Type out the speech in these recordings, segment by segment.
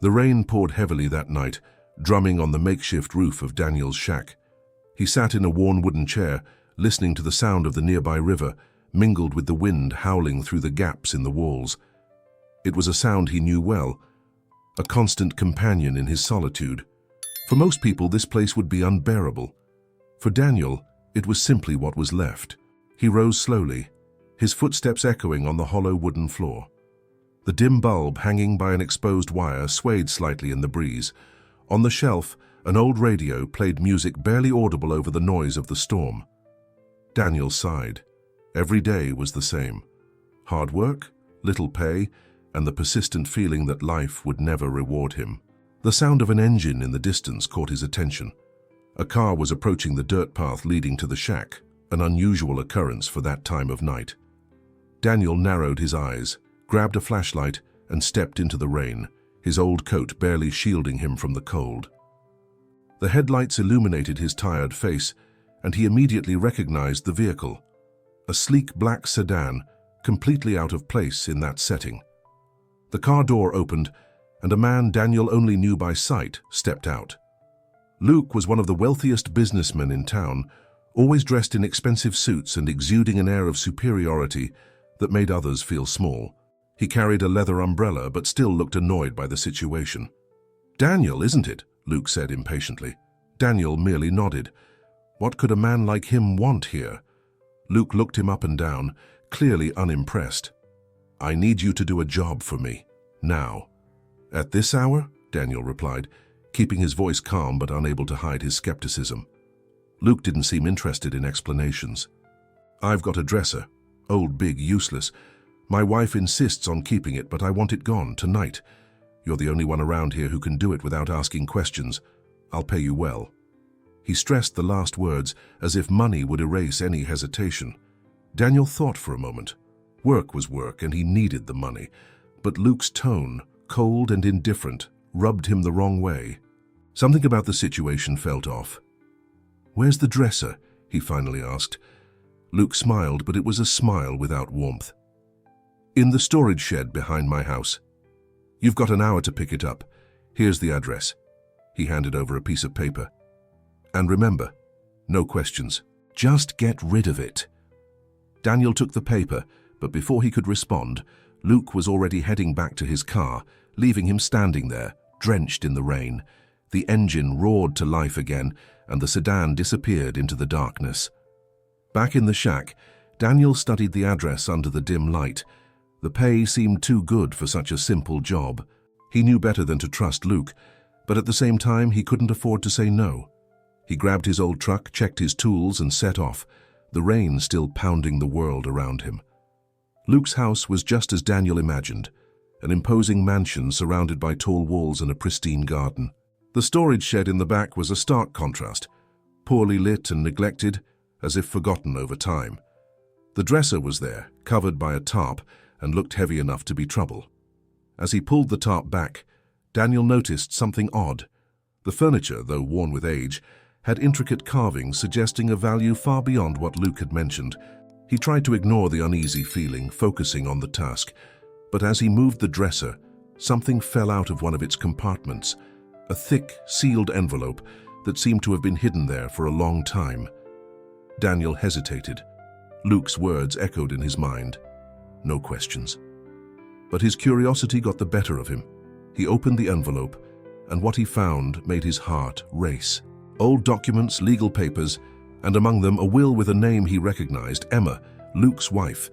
The rain poured heavily that night, drumming on the makeshift roof of Daniel's shack. He sat in a worn wooden chair, listening to the sound of the nearby river, mingled with the wind howling through the gaps in the walls. It was a sound he knew well, a constant companion in his solitude. For most people, this place would be unbearable. For Daniel, it was simply what was left. He rose slowly, his footsteps echoing on the hollow wooden floor. The dim bulb hanging by an exposed wire swayed slightly in the breeze. On the shelf, an old radio played music barely audible over the noise of the storm. Daniel sighed. Every day was the same. Hard work, little pay, and the persistent feeling that life would never reward him. The sound of an engine in the distance caught his attention. A car was approaching the dirt path leading to the shack, an unusual occurrence for that time of night. Daniel narrowed his eyes, grabbed a flashlight, and stepped into the rain, his old coat barely shielding him from the cold. The headlights illuminated his tired face, and he immediately recognized the vehicle. A sleek black sedan, completely out of place in that setting. The car door opened, and a man Daniel only knew by sight stepped out. Luke was one of the wealthiest businessmen in town, always dressed in expensive suits and exuding an air of superiority that made others feel small. He carried a leather umbrella but still looked annoyed by the situation. "Daniel, isn't it?" Luke said impatiently. Daniel merely nodded. What could a man like him want here? Luke looked him up and down, clearly unimpressed. "I need you to do a job for me. Now." "At this hour?" Daniel replied, keeping his voice calm but unable to hide his skepticism. Luke didn't seem interested in explanations. "I've got a dresser. Old, big, useless. My wife insists on keeping it, but I want it gone, tonight. You're the only one around here who can do it without asking questions. I'll pay you well." He stressed the last words as if money would erase any hesitation. Daniel thought for a moment. Work was work and he needed the money, but Luke's tone, cold and indifferent, rubbed him the wrong way. Something about the situation felt off. "Where's the dresser?" he finally asked. Luke smiled, but it was a smile without warmth. "In the storage shed behind my house. You've got an hour to pick it up. Here's the address." He handed over a piece of paper. "And remember, no questions. Just get rid of it." Daniel took the paper, but before he could respond, Luke was already heading back to his car, leaving him standing there, drenched in the rain. The engine roared to life again, and the sedan disappeared into the darkness. Back in the shack, Daniel studied the address under the dim light. The pay seemed too good for such a simple job. He knew better than to trust Luke, but at the same time he couldn't afford to say no. He grabbed his old truck, checked his tools, and set off, the rain still pounding the world around him. Luke's house was just as Daniel imagined, an imposing mansion surrounded by tall walls and a pristine garden. The storage shed in the back was a stark contrast, poorly lit and neglected, as if forgotten over time. The dresser was there, covered by a tarp, and looked heavy enough to be trouble. As he pulled the tarp back, Daniel noticed something odd. The furniture, though worn with age, had intricate carvings suggesting a value far beyond what Luke had mentioned. He tried to ignore the uneasy feeling, focusing on the task, but as he moved the dresser, something fell out of one of its compartments, a thick, sealed envelope that seemed to have been hidden there for a long time. Daniel hesitated. Luke's words echoed in his mind. No questions. But his curiosity got the better of him. He opened the envelope, and what he found made his heart race. Old documents, legal papers, and among them a will with a name he recognized, Emma, Luke's wife.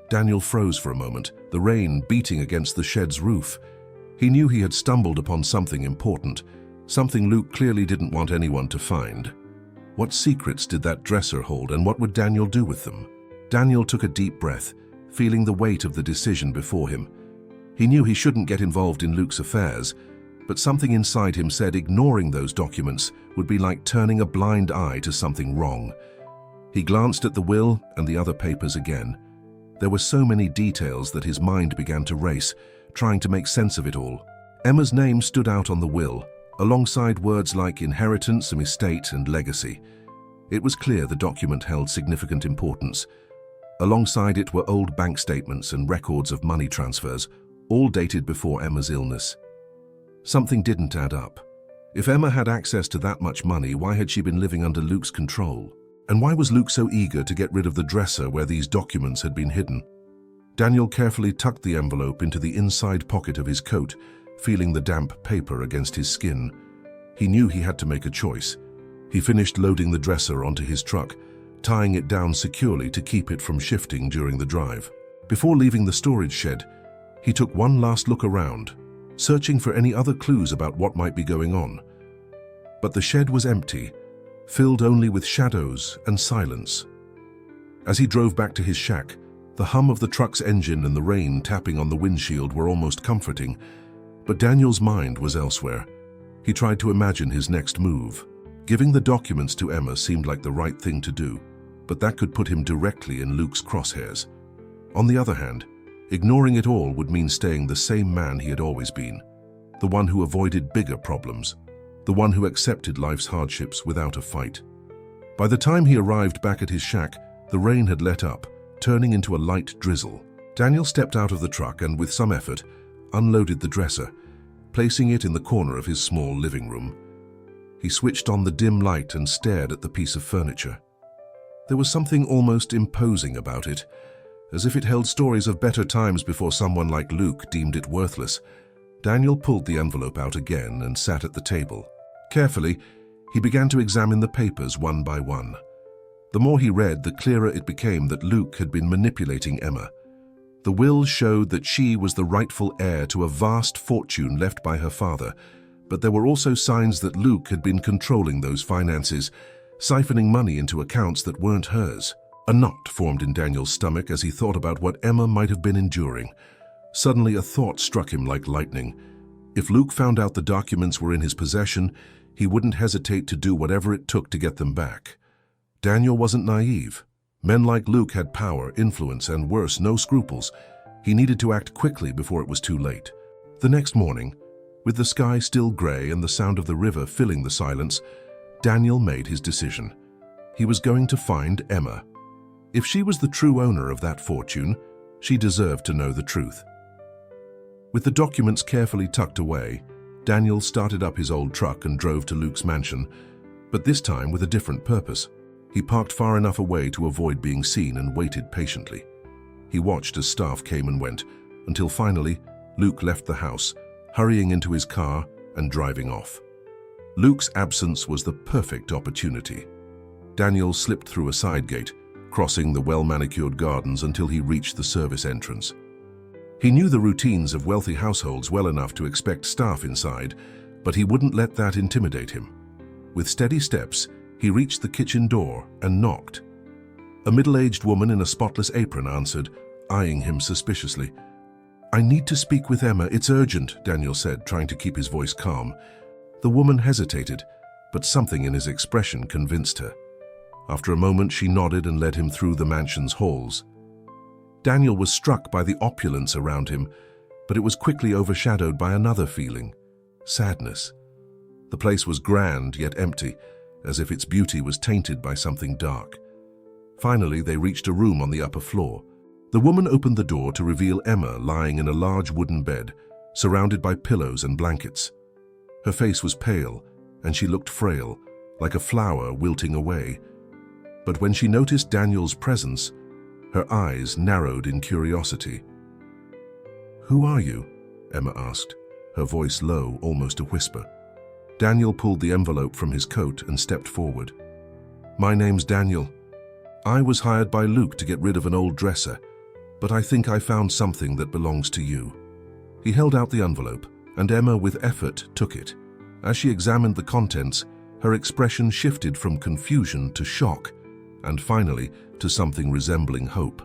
Daniel froze for a moment, the rain beating against the shed's roof. He knew he had stumbled upon something important, something Luke clearly didn't want anyone to find. What secrets did that dresser hold, and what would Daniel do with them? Daniel took a deep breath, feeling the weight of the decision before him. He knew he shouldn't get involved in Luke's affairs, but something inside him said ignoring those documents would be like turning a blind eye to something wrong. He glanced at the will and the other papers again. There were so many details that his mind began to race, trying to make sense of it all. Emma's name stood out on the will, alongside words like inheritance, estate, and legacy. It was clear the document held significant importance. Alongside it were old bank statements and records of money transfers, all dated before Emma's illness. Something didn't add up. If Emma had access to that much money, why had she been living under Luke's control? And why was Luke so eager to get rid of the dresser where these documents had been hidden? Daniel carefully tucked the envelope into the inside pocket of his coat, feeling the damp paper against his skin. He knew he had to make a choice. He finished loading the dresser onto his truck, tying it down securely to keep it from shifting during the drive. Before leaving the storage shed, he took one last look around, searching for any other clues about what might be going on. But the shed was empty, filled only with shadows and silence. As he drove back to his shack, the hum of the truck's engine and the rain tapping on the windshield were almost comforting, but Daniel's mind was elsewhere. He tried to imagine his next move. Giving the documents to Emma seemed like the right thing to do, but that could put him directly in Luke's crosshairs. On the other hand, ignoring it all would mean staying the same man he had always been, the one who avoided bigger problems, the one who accepted life's hardships without a fight. By the time he arrived back at his shack, the rain had let up, turning into a light drizzle. Daniel stepped out of the truck and, with some effort, unloaded the dresser, placing it in the corner of his small living room. He switched on the dim light and stared at the piece of furniture. There was something almost imposing about it, as if it held stories of better times before someone like Luke deemed it worthless. Daniel pulled the envelope out again and sat at the table. Carefully, he began to examine the papers one by one. The more he read, the clearer it became that Luke had been manipulating Emma. The will showed that she was the rightful heir to a vast fortune left by her father, but there were also signs that Luke had been controlling those finances, siphoning money into accounts that weren't hers. A knot formed in Daniel's stomach as he thought about what Emma might have been enduring. Suddenly, a thought struck him like lightning. If Luke found out the documents were in his possession, he wouldn't hesitate to do whatever it took to get them back. Daniel wasn't naive. Men like Luke had power, influence, and worse, no scruples. He needed to act quickly before it was too late. The next morning, with the sky still gray and the sound of the river filling the silence, Daniel made his decision. He was going to find Emma. If she was the true owner of that fortune, she deserved to know the truth. With the documents carefully tucked away, Daniel started up his old truck and drove to Luke's mansion, but this time with a different purpose. He parked far enough away to avoid being seen and waited patiently. He watched as staff came and went, until finally Luke left the house, hurrying into his car and driving off. Luke's absence was the perfect opportunity. Daniel slipped through a side gate, crossing the well-manicured gardens until he reached the service entrance. He knew the routines of wealthy households well enough to expect staff inside, but he wouldn't let that intimidate him. With steady steps, he reached the kitchen door and knocked. A middle-aged woman in a spotless apron answered, eyeing him suspiciously. "I need to speak with Emma. It's urgent," Daniel said, trying to keep his voice calm. The woman hesitated, but something in his expression convinced her. After a moment, she nodded and led him through the mansion's halls. Daniel was struck by the opulence around him, but it was quickly overshadowed by another feeling: sadness. The place was grand yet empty, as if its beauty was tainted by something dark. Finally, they reached a room on the upper floor. The woman opened the door to reveal Emma lying in a large wooden bed, surrounded by pillows and blankets. Her face was pale, and she looked frail, like a flower wilting away. But when she noticed Daniel's presence, her eyes narrowed in curiosity. "Who are you?" Emma asked, her voice low, almost a whisper. Daniel pulled the envelope from his coat and stepped forward. "My name's Daniel. I was hired by Luke to get rid of an old dresser, but I think I found something that belongs to you." He held out the envelope, and Emma with effort took it. As she examined the contents, her expression shifted from confusion to shock, and finally to something resembling hope.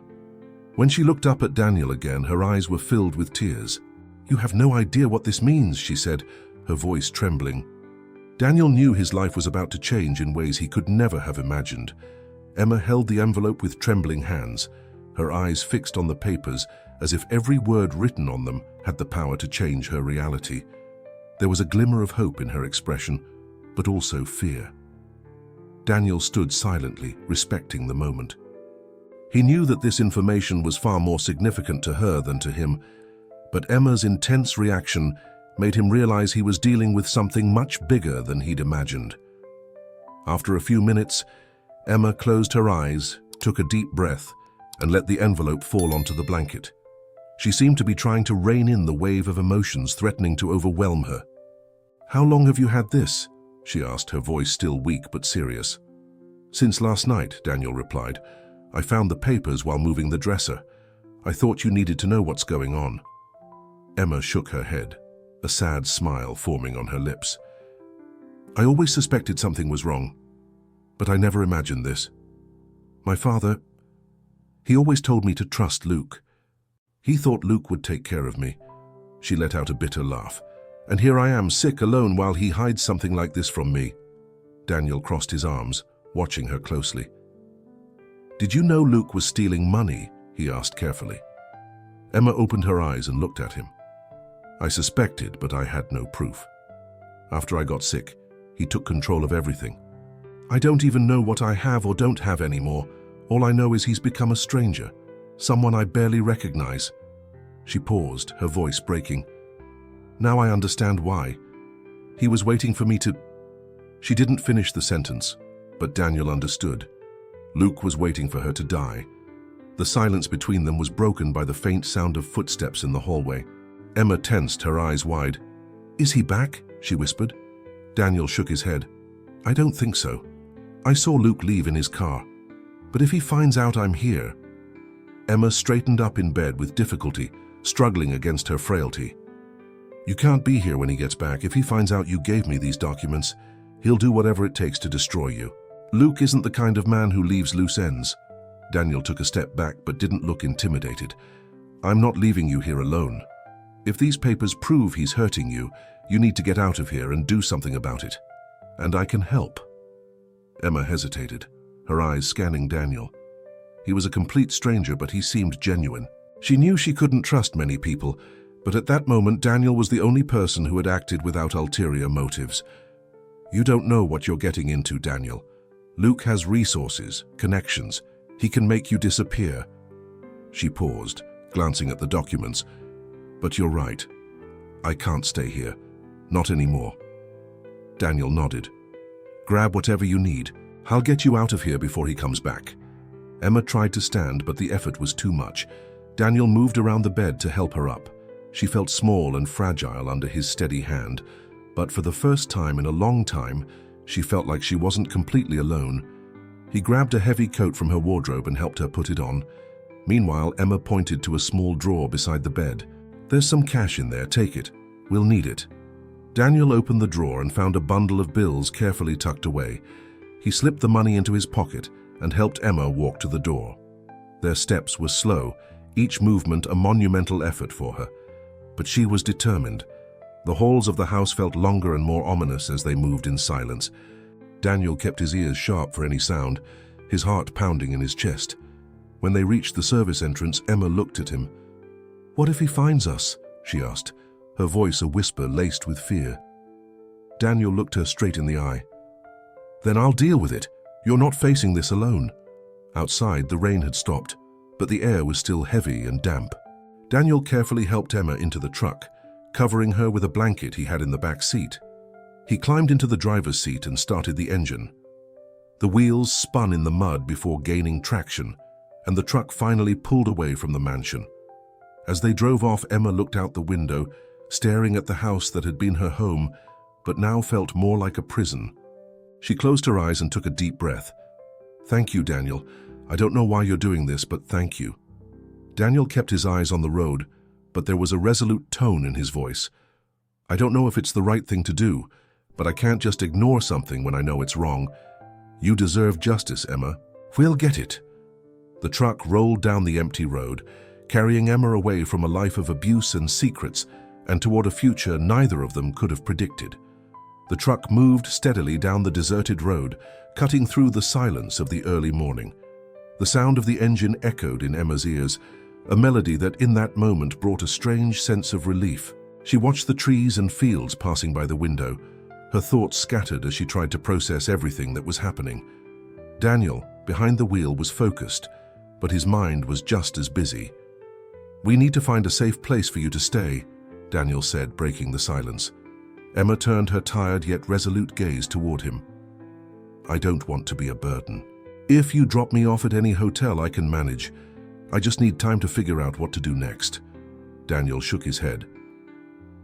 When she looked up at Daniel again, her eyes were filled with tears. "You have no idea what this means," she said, her voice trembling. Daniel knew his life was about to change in ways he could never have imagined. Emma held the envelope with trembling hands, her eyes fixed on the papers as if every word written on them had the power to change her reality. There was a glimmer of hope in her expression, but also fear. Daniel stood silently, respecting the moment. He knew that this information was far more significant to her than to him, but Emma's intense reaction made him realize he was dealing with something much bigger than he'd imagined. After a few minutes, Emma closed her eyes, took a deep breath, and let the envelope fall onto the blanket. She seemed to be trying to rein in the wave of emotions threatening to overwhelm her. "How long have you had this?" she asked, her voice still weak but serious. "Since last night," Daniel replied. "I found the papers while moving the dresser. I thought you needed to know what's going on." Emma shook her head, a sad smile forming on her lips. "I always suspected something was wrong, but I never imagined this. My father, he always told me to trust Luke. He thought Luke would take care of me." She let out a bitter laugh. "And here I am, sick alone, while he hides something like this from me." Daniel crossed his arms, watching her closely. "Did you know Luke was stealing money?" he asked carefully. Emma opened her eyes and looked at him. "I suspected, but I had no proof. After I got sick, he took control of everything. I don't even know what I have or don't have anymore. All I know is he's become a stranger, someone I barely recognize." She paused, her voice breaking. "Now I understand why. He was waiting for me to—" She didn't finish the sentence, but Daniel understood. Luke was waiting for her to die. The silence between them was broken by the faint sound of footsteps in the hallway. Emma tensed, her eyes wide. "Is he back?" she whispered. Daniel shook his head. "I don't think so. I saw Luke leave in his car. But if he finds out I'm here—" Emma straightened up in bed with difficulty, struggling against her frailty. "You can't be here when he gets back. If he finds out you gave me these documents, he'll do whatever it takes to destroy you. Luke isn't the kind of man who leaves loose ends." Daniel took a step back but didn't look intimidated. "I'm not leaving you here alone. If these papers prove he's hurting you, you need to get out of here and do something about it. And I can help." Emma hesitated, her eyes scanning Daniel. He was a complete stranger, but he seemed genuine. She knew she couldn't trust many people, but at that moment Daniel was the only person who had acted without ulterior motives. "You don't know what you're getting into, Daniel. Luke has resources, connections. He can make you disappear." She paused, glancing at the documents. "But you're right. I can't stay here. Not anymore." Daniel nodded. "Grab whatever you need. I'll get you out of here before he comes back." Emma tried to stand, but the effort was too much. Daniel moved around the bed to help her up. She felt small and fragile under his steady hand, but for the first time in a long time, she felt like she wasn't completely alone. He grabbed a heavy coat from her wardrobe and helped her put it on. Meanwhile, Emma pointed to a small drawer beside the bed. "There's some cash in there, take it. We'll need it." Daniel opened the drawer and found a bundle of bills carefully tucked away. He slipped the money into his pocket and helped Emma walk to the door. Their steps were slow, each movement a monumental effort for her. But she was determined. The halls of the house felt longer and more ominous as they moved in silence. Daniel kept his ears sharp for any sound, his heart pounding in his chest. When they reached the service entrance, Emma looked at him. "What if he finds us?" she asked, her voice a whisper laced with fear. Daniel looked her straight in the eye. "Then I'll deal with it. You're not facing this alone." Outside, the rain had stopped, but the air was still heavy and damp. Daniel carefully helped Emma into the truck, covering her with a blanket he had in the back seat. He climbed into the driver's seat and started the engine. The wheels spun in the mud before gaining traction, and the truck finally pulled away from the mansion. As they drove off, Emma looked out the window, staring at the house that had been her home, but now felt more like a prison. She closed her eyes and took a deep breath. "Thank you, Daniel. I don't know why you're doing this, but thank you." Daniel kept his eyes on the road, but there was a resolute tone in his voice. "I don't know if it's the right thing to do, but I can't just ignore something when I know it's wrong. You deserve justice, Emma. We'll get it." The truck rolled down the empty road, carrying Emma away from a life of abuse and secrets and toward a future neither of them could have predicted. The truck moved steadily down the deserted road, cutting through the silence of the early morning. The sound of the engine echoed in Emma's ears, a melody that in that moment brought a strange sense of relief. She watched the trees and fields passing by the window, her thoughts scattered as she tried to process everything that was happening. Daniel, behind the wheel, was focused, but his mind was just as busy. "We need to find a safe place for you to stay. Daniel said, breaking the silence. Emma turned her tired yet resolute gaze toward him. I don't want to be a burden. If you drop me off at any hotel, I can manage. I just need time to figure out what to do next. Daniel shook his head.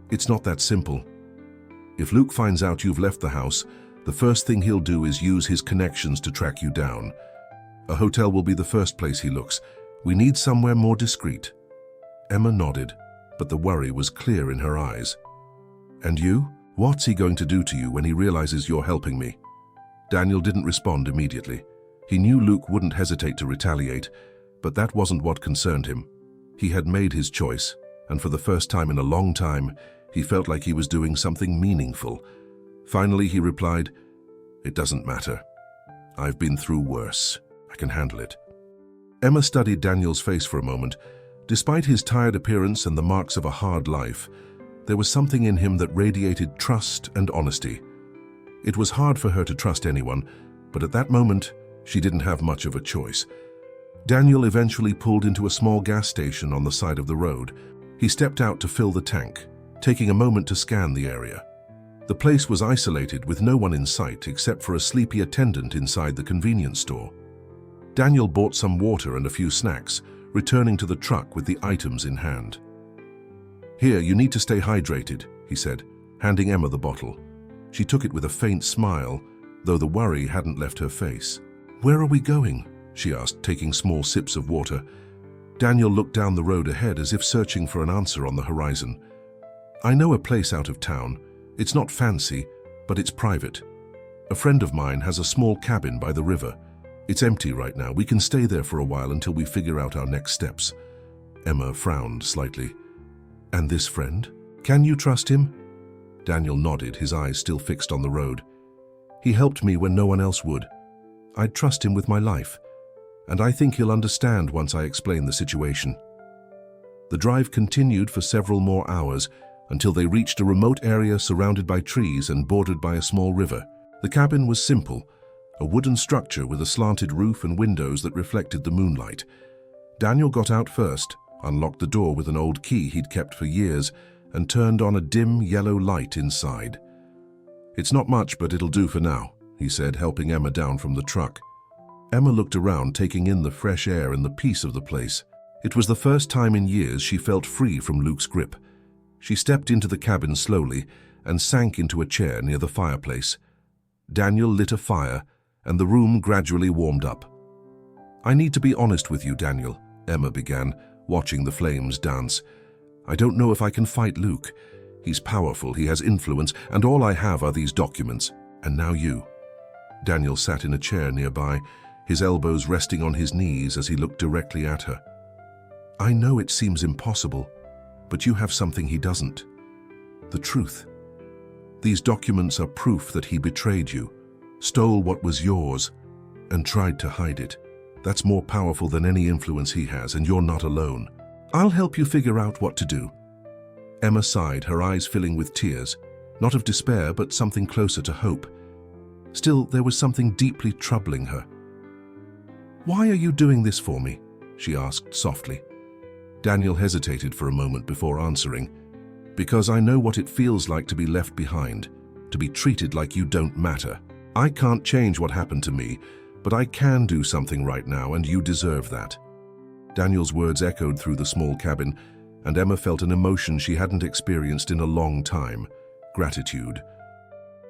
It's not that simple. If Luke finds out you've left the house, the first thing he'll do is use his connections to track you down. A hotel will be the first place he looks. We need somewhere more discreet. Emma nodded, but the worry was clear in her eyes. And you? What's he going to do to you when he realizes you're helping me? Daniel didn't respond immediately. He knew Luke wouldn't hesitate to retaliate, but that wasn't what concerned him. He had made his choice, and for the first time in a long time, he felt like he was doing something meaningful. Finally, he replied, It doesn't matter. I've been through worse. I can handle it. Emma studied Daniel's face for a moment. Despite his tired appearance and the marks of a hard life, there was something in him that radiated trust and honesty. It was hard for her to trust anyone, but at that moment, she didn't have much of a choice. Daniel eventually pulled into a small gas station on the side of the road. He stepped out to fill the tank, taking a moment to scan the area. The place was isolated with no one in sight except for a sleepy attendant inside the convenience store. Daniel bought some water and a few snacks, returning to the truck with the items in hand. Here, you need to stay hydrated, he said, handing Emma the bottle. She took it with a faint smile, though the worry hadn't left her face. Where are we going? She asked, taking small sips of water. Daniel looked down the road ahead as if searching for an answer on the horizon. I know a place out of town. It's not fancy, but it's private. A friend of mine has a small cabin by the river. It's empty right now. We can stay there for a while until we figure out our next steps. Emma frowned slightly. And this friend? Can you trust him? Daniel nodded, his eyes still fixed on the road. He helped me when no one else would. I'd trust him with my life, and I think he'll understand once I explain the situation. The drive continued for several more hours until they reached a remote area surrounded by trees and bordered by a small river. The cabin was simple, a wooden structure with a slanted roof and windows that reflected the moonlight. Daniel got out first, unlocked the door with an old key he'd kept for years, and turned on a dim yellow light inside. It's not much, but it'll do for now, he said, helping Emma down from the truck. Emma looked around, taking in the fresh air and the peace of the place. It was the first time in years she felt free from Luke's grip. She stepped into the cabin slowly and sank into a chair near the fireplace. Daniel lit a fire, and the room gradually warmed up. I need to be honest with you, Daniel, Emma began, watching the flames dance. I don't know if I can fight Luke. He's powerful, he has influence, and all I have are these documents. And now you. Daniel sat in a chair nearby, his elbows resting on his knees as he looked directly at her. I know it seems impossible, but you have something he doesn't. The truth. These documents are proof that he betrayed you, stole what was yours, and tried to hide it. That's more powerful than any influence he has, and you're not alone. I'll help you figure out what to do. Emma sighed, her eyes filling with tears, not of despair, but something closer to hope. Still, there was something deeply troubling her. Why are you doing this for me? She asked softly. Daniel hesitated for a moment before answering. Because I know what it feels like to be left behind, to be treated like you don't matter. I can't change what happened to me, but I can do something right now, and you deserve that. Daniel's words echoed through the small cabin, and Emma felt an emotion she hadn't experienced in a long time: gratitude.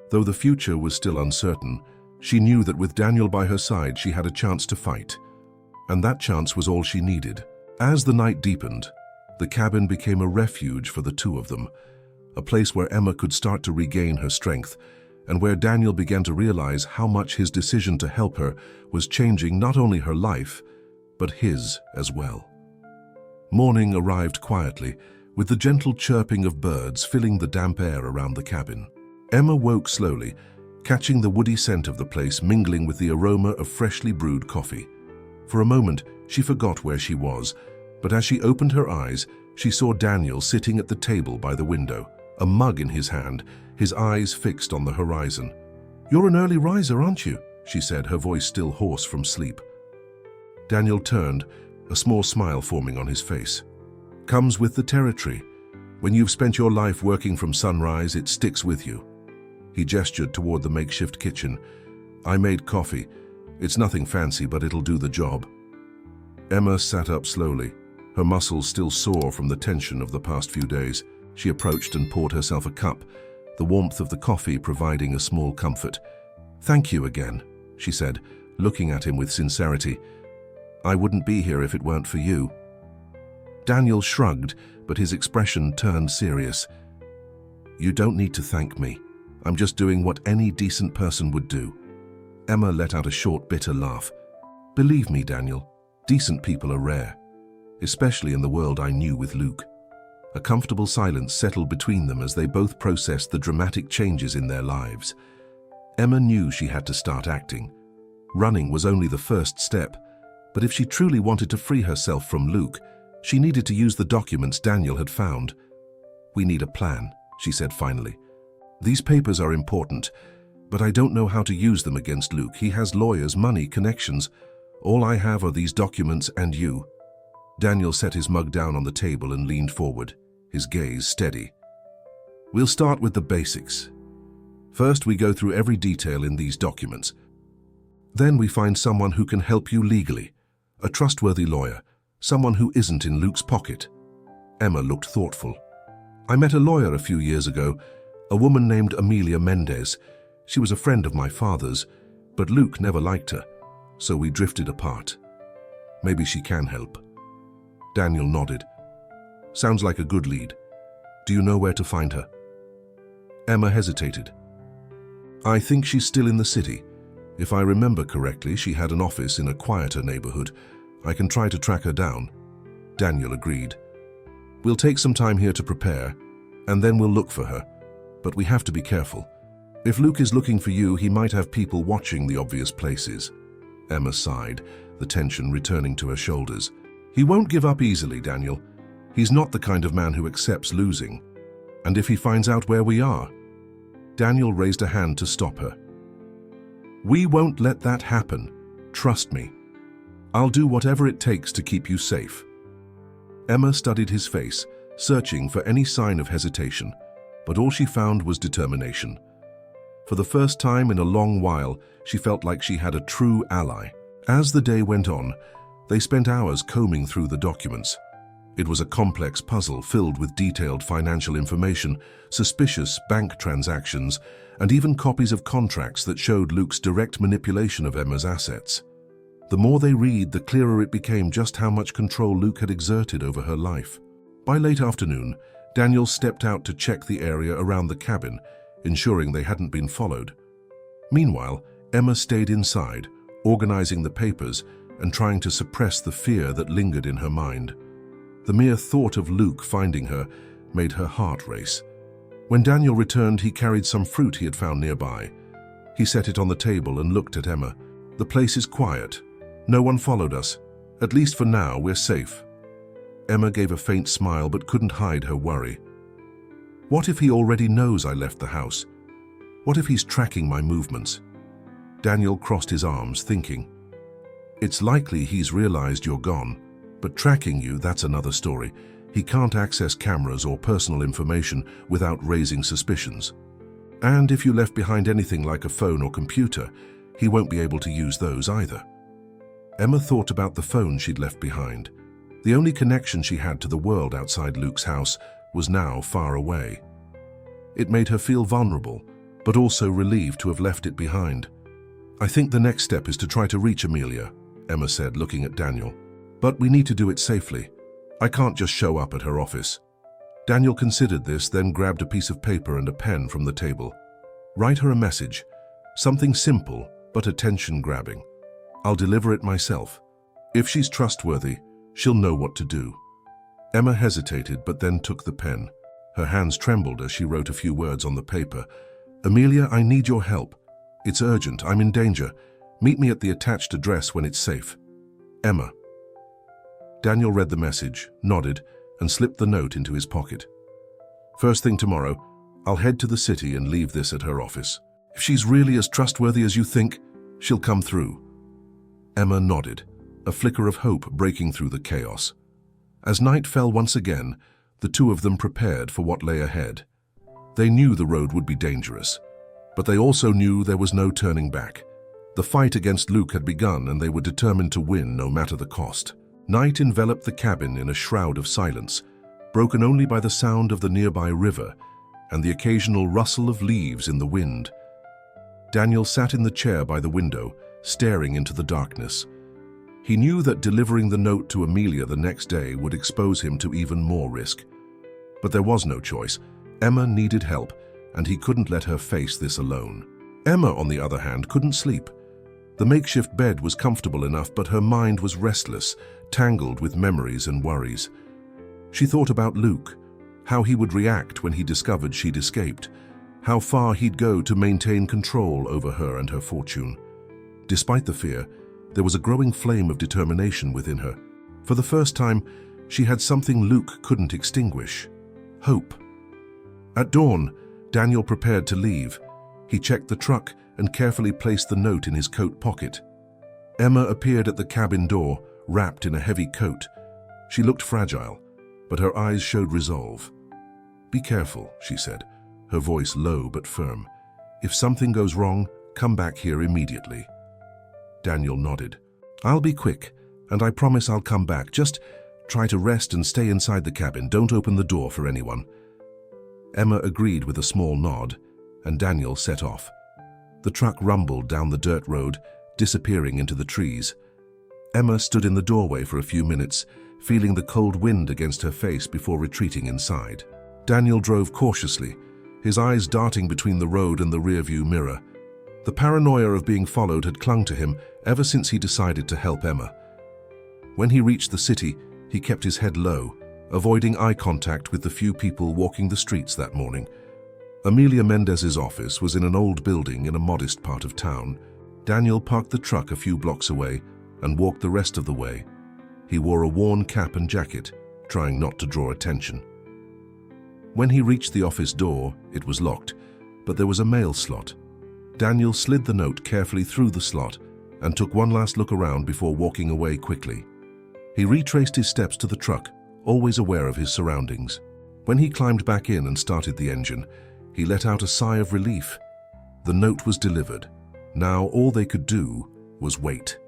Though the future was still uncertain, she knew that with Daniel by her side she had a chance to fight. And that chance was all she needed. As the night deepened, the cabin became a refuge for the two of them, a place where Emma could start to regain her strength, and where Daniel began to realize how much his decision to help her was changing not only her life, but his as well. Morning arrived quietly, with the gentle chirping of birds filling the damp air around the cabin. Emma woke slowly, catching the woody scent of the place mingling with the aroma of freshly brewed coffee. For a moment, she forgot where she was, but as she opened her eyes, she saw Daniel sitting at the table by the window, a mug in his hand, his eyes fixed on the horizon. "You're an early riser, aren't you?" she said, her voice still hoarse from sleep. Daniel turned, a small smile forming on his face. "Comes with the territory. When you've spent your life working from sunrise, it sticks with you. He gestured toward the makeshift kitchen. I made coffee. It's nothing fancy, but it'll do the job. Emma sat up slowly, her muscles still sore from the tension of the past few days. She approached and poured herself a cup, the warmth of the coffee providing a small comfort. Thank you again, she said, looking at him with sincerity. I wouldn't be here if it weren't for you. Daniel shrugged, but his expression turned serious. You don't need to thank me. I'm just doing what any decent person would do. Emma let out a short, bitter laugh. Believe me, Daniel, decent people are rare, especially in the world I knew with Luke. A comfortable silence settled between them as they both processed the dramatic changes in their lives. Emma knew she had to start acting. Running was only the first step, but if she truly wanted to free herself from Luke, she needed to use the documents Daniel had found. We need a plan, she said finally. These papers are important, but I don't know how to use them against Luke. He has lawyers, money, connections. All I have are these documents and you. Daniel set his mug down on the table and leaned forward, his gaze steady. We'll start with the basics. First, we go through every detail in these documents. Then we find someone who can help you legally, a trustworthy lawyer, someone who isn't in Luke's pocket. Emma looked thoughtful. I met a lawyer a few years ago, a woman named Amelia Mendez. She was a friend of my father's, but Luke never liked her, so we drifted apart. Maybe she can help. Daniel nodded. Sounds like a good lead. Do you know where to find her? Emma hesitated. I think she's still in the city. If I remember correctly, she had an office in a quieter neighborhood. I can try to track her down. Daniel agreed. We'll take some time here to prepare, and then we'll look for her. But we have to be careful. If Luke is looking for you, he might have people watching the obvious places. Emma sighed, the tension returning to her shoulders. He won't give up easily, Daniel. He's not the kind of man who accepts losing. And if he finds out where we are? Daniel raised a hand to stop her. We won't let that happen. Trust me. I'll do whatever it takes to keep you safe. Emma studied his face, searching for any sign of hesitation, but all she found was determination. For the first time in a long while, she felt like she had a true ally. As the day went on, they spent hours combing through the documents. It was a complex puzzle filled with detailed financial information, suspicious bank transactions, and even copies of contracts that showed Luke's direct manipulation of Emma's assets. The more they read, the clearer it became just how much control Luke had exerted over her life. By late afternoon, Daniel stepped out to check the area around the cabin, ensuring they hadn't been followed. Meanwhile, Emma stayed inside, organizing the papers and trying to suppress the fear that lingered in her mind. The mere thought of Luke finding her made her heart race. When Daniel returned, he carried some fruit he had found nearby. He set it on the table and looked at Emma. The place is quiet. No one followed us. At least for now, we're safe. Emma gave a faint smile but couldn't hide her worry. What if he already knows I left the house? What if he's tracking my movements? Daniel crossed his arms, thinking. It's likely he's realized you're gone, but tracking you, that's another story. He can't access cameras or personal information without raising suspicions. And if you left behind anything like a phone or computer, he won't be able to use those either. Emma thought about the phone she'd left behind. The only connection she had to the world outside Luke's house was now far away. It made her feel vulnerable, but also relieved to have left it behind. I think the next step is to try to reach Amelia, Emma said, looking at Daniel. But we need to do it safely. I can't just show up at her office. Daniel considered this, then grabbed a piece of paper and a pen from the table. Write her a message. Something simple, but attention-grabbing. I'll deliver it myself. If she's trustworthy, she'll know what to do. Emma hesitated, but then took the pen. Her hands trembled as she wrote a few words on the paper. Amelia, I need your help. It's urgent. I'm in danger. Meet me at the attached address when it's safe. Emma. Daniel read the message, nodded, and slipped the note into his pocket. First thing tomorrow, I'll head to the city and leave this at her office. If she's really as trustworthy as you think, she'll come through. Emma nodded, a flicker of hope breaking through the chaos. As night fell once again, the two of them prepared for what lay ahead. They knew the road would be dangerous, but they also knew there was no turning back. The fight against Luke had begun, and they were determined to win no matter the cost. Night enveloped the cabin in a shroud of silence, broken only by the sound of the nearby river and the occasional rustle of leaves in the wind. Daniel sat in the chair by the window, staring into the darkness. He knew that delivering the note to Amelia the next day would expose him to even more risk. But there was no choice. Emma needed help, and he couldn't let her face this alone. Emma, on the other hand, couldn't sleep. The makeshift bed was comfortable enough, but her mind was restless, tangled with memories and worries. She thought about Luke, how he would react when he discovered she'd escaped, how far he'd go to maintain control over her and her fortune. Despite the fear, there was a growing flame of determination within her. For the first time, she had something Luke couldn't extinguish: hope. At dawn, Daniel prepared to leave. He checked the truck and carefully placed the note in his coat pocket. Emma appeared at the cabin door, wrapped in a heavy coat. She looked fragile, but her eyes showed resolve. "Be careful," she said, her voice low but firm. "If something goes wrong, come back here immediately." Daniel nodded. "I'll be quick, and I promise I'll come back. Just try to rest and stay inside the cabin. Don't open the door for anyone." Emma agreed with a small nod, and Daniel set off. The truck rumbled down the dirt road, disappearing into the trees. Emma stood in the doorway for a few minutes, feeling the cold wind against her face before retreating inside. Daniel drove cautiously, his eyes darting between the road and the rearview mirror. The paranoia of being followed had clung to him ever since he decided to help Emma. When he reached the city, he kept his head low, avoiding eye contact with the few people walking the streets that morning. Amelia Mendez's office was in an old building in a modest part of town. Daniel parked the truck a few blocks away and walked the rest of the way. He wore a worn cap and jacket, trying not to draw attention. When he reached the office door, it was locked, but there was a mail slot. Daniel slid the note carefully through the slot and took one last look around before walking away quickly. He retraced his steps to the truck, always aware of his surroundings. When he climbed back in and started the engine, he let out a sigh of relief. The note was delivered. Now all they could do was wait.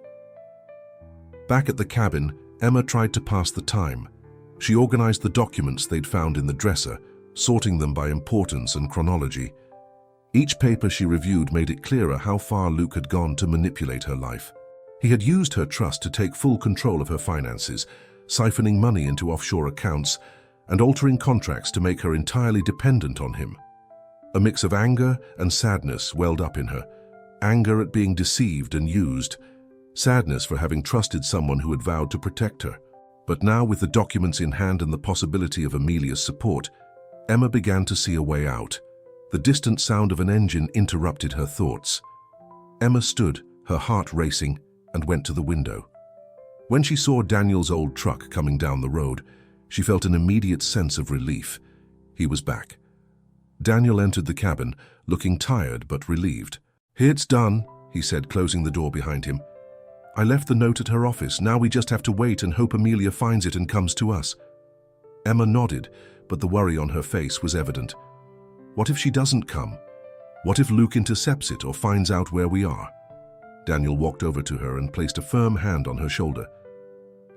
Back at the cabin, Emma tried to pass the time. She organized the documents they'd found in the dresser, sorting them by importance and chronology. Each paper she reviewed made it clearer how far Luke had gone to manipulate her life. He had used her trust to take full control of her finances, siphoning money into offshore accounts and altering contracts to make her entirely dependent on him. A mix of anger and sadness welled up in her. Anger at being deceived and used, sadness for having trusted someone who had vowed to protect her. But now, with the documents in hand and the possibility of Amelia's support, Emma began to see a way out. The distant sound of an engine interrupted her thoughts. Emma stood, her heart racing, and went to the window. When she saw Daniel's old truck coming down the road, she felt an immediate sense of relief. He was back. Daniel entered the cabin, looking tired but relieved. "It's done," he said, closing the door behind him. "I left the note at her office. Now we just have to wait and hope Amelia finds it and comes to us." Emma nodded, but the worry on her face was evident. What if she doesn't come? What if Luke intercepts it or finds out where we are? Daniel walked over to her and placed a firm hand on her shoulder.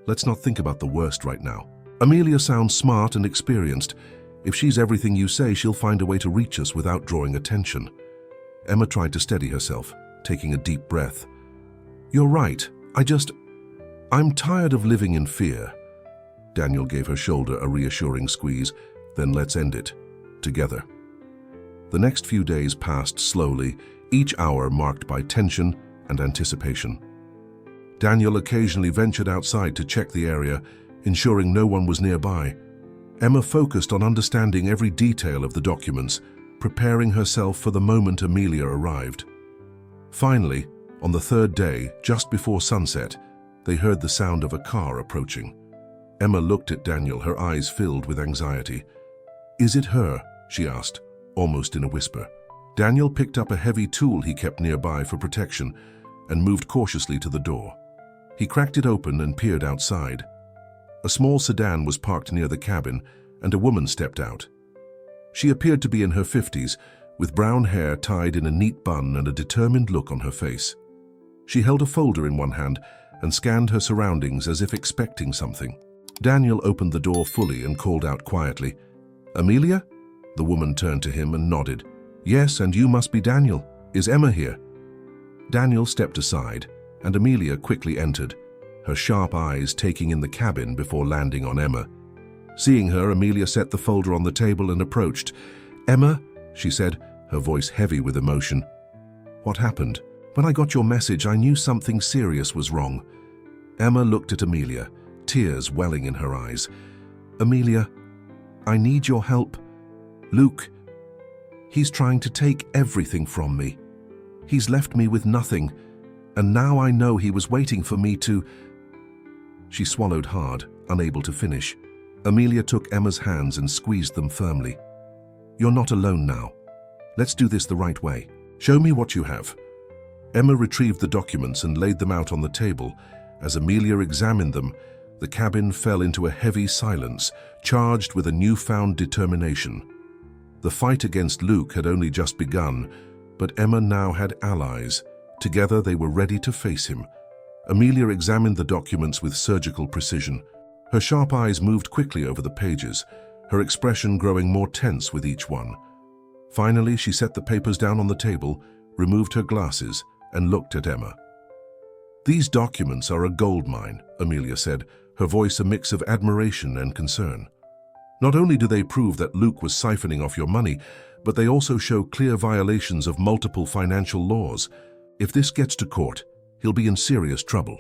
"Let's not think about the worst right now. Amelia sounds smart and experienced. If she's everything you say, she'll find a way to reach us without drawing attention." Emma tried to steady herself, taking a deep breath. "You're right. I'm tired of living in fear." Daniel gave her shoulder a reassuring squeeze. "Then let's end it. Together." The next few days passed slowly, each hour marked by tension and anticipation. Daniel occasionally ventured outside to check the area, ensuring no one was nearby. Emma focused on understanding every detail of the documents, preparing herself for the moment Amelia arrived. Finally, on the third day, just before sunset, they heard the sound of a car approaching. Emma looked at Daniel, her eyes filled with anxiety. "Is it her?" she asked, almost in a whisper. Daniel picked up a heavy tool he kept nearby for protection and moved cautiously to the door. He cracked it open and peered outside. A small sedan was parked near the cabin, and a woman stepped out. She appeared to be in her 50s, with brown hair tied in a neat bun and a determined look on her face. She held a folder in one hand and scanned her surroundings as if expecting something. Daniel opened the door fully and called out quietly, "Amelia?" The woman turned to him and nodded. "Yes, and you must be Daniel. Is Emma here?" Daniel stepped aside, and Amelia quickly entered, her sharp eyes taking in the cabin before landing on Emma. Seeing her, Amelia set the folder on the table and approached. "Emma," she said, her voice heavy with emotion. "What happened? When I got your message, I knew something serious was wrong." Emma looked at Amelia, tears welling in her eyes. "Amelia, I need your help. Luke, he's trying to take everything from me. He's left me with nothing, and now I know he was waiting for me to—" She swallowed hard, unable to finish. Amelia took Emma's hands and squeezed them firmly. "You're not alone now. Let's do this the right way. Show me what you have." Emma retrieved the documents and laid them out on the table. As Amelia examined them, the cabin fell into a heavy silence, charged with a newfound determination. The fight against Luke had only just begun, but Emma now had allies. Together they were ready to face him. Amelia examined the documents with surgical precision. Her sharp eyes moved quickly over the pages, her expression growing more tense with each one. Finally, she set the papers down on the table, removed her glasses, and looked at Emma. "These documents are a goldmine," Amelia said, her voice a mix of admiration and concern. "Not only do they prove that Luke was siphoning off your money, but they also show clear violations of multiple financial laws. If this gets to court, he'll be in serious trouble."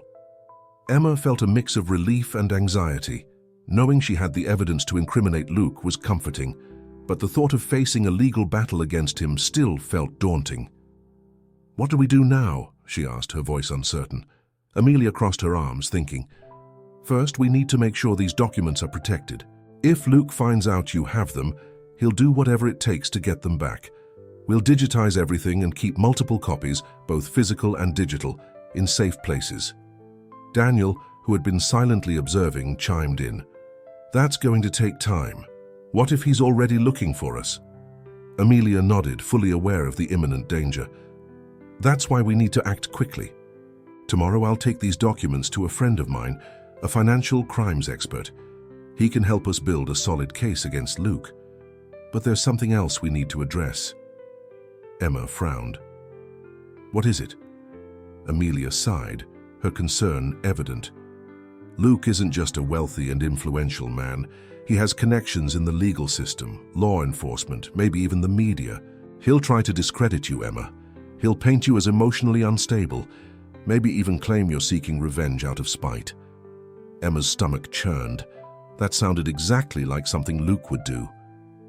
Emma felt a mix of relief and anxiety. Knowing she had the evidence to incriminate Luke was comforting, but the thought of facing a legal battle against him still felt daunting. "What do we do now?" she asked, her voice uncertain. Amelia crossed her arms, thinking. "First, we need to make sure these documents are protected. If Luke finds out you have them, he'll do whatever it takes to get them back. We'll digitize everything and keep multiple copies, both physical and digital, in safe places." Daniel, who had been silently observing, chimed in. "That's going to take time. What if he's already looking for us?" Amelia nodded, fully aware of the imminent danger. "That's why we need to act quickly. Tomorrow I'll take these documents to a friend of mine, a financial crimes expert. He can help us build a solid case against Luke. But there's something else we need to address." Emma frowned. "What is it?" Amelia sighed, her concern evident. "Luke isn't just a wealthy and influential man. He has connections in the legal system, law enforcement, maybe even the media. He'll try to discredit you, Emma. He'll paint you as emotionally unstable, maybe even claim you're seeking revenge out of spite." Emma's stomach churned. That sounded exactly like something Luke would do.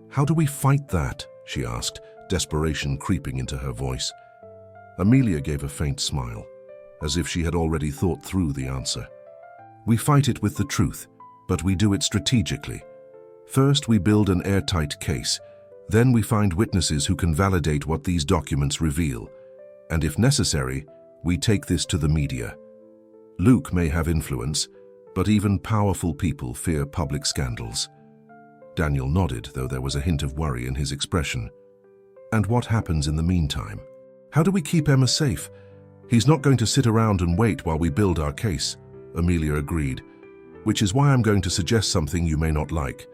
"How do we fight that?" she asked, desperation creeping into her voice. Amelia gave a faint smile, as if she had already thought through the answer. "We fight it with the truth, but we do it strategically. First, we build an airtight case. Then we find witnesses who can validate what these documents reveal. And if necessary, we take this to the media. Luke may have influence, but even powerful people fear public scandals." Daniel nodded, though there was a hint of worry in his expression. "And what happens in the meantime? How do we keep Emma safe? He's not going to sit around and wait while we build our case," Amelia agreed, "which is why I'm going to suggest something you may not like.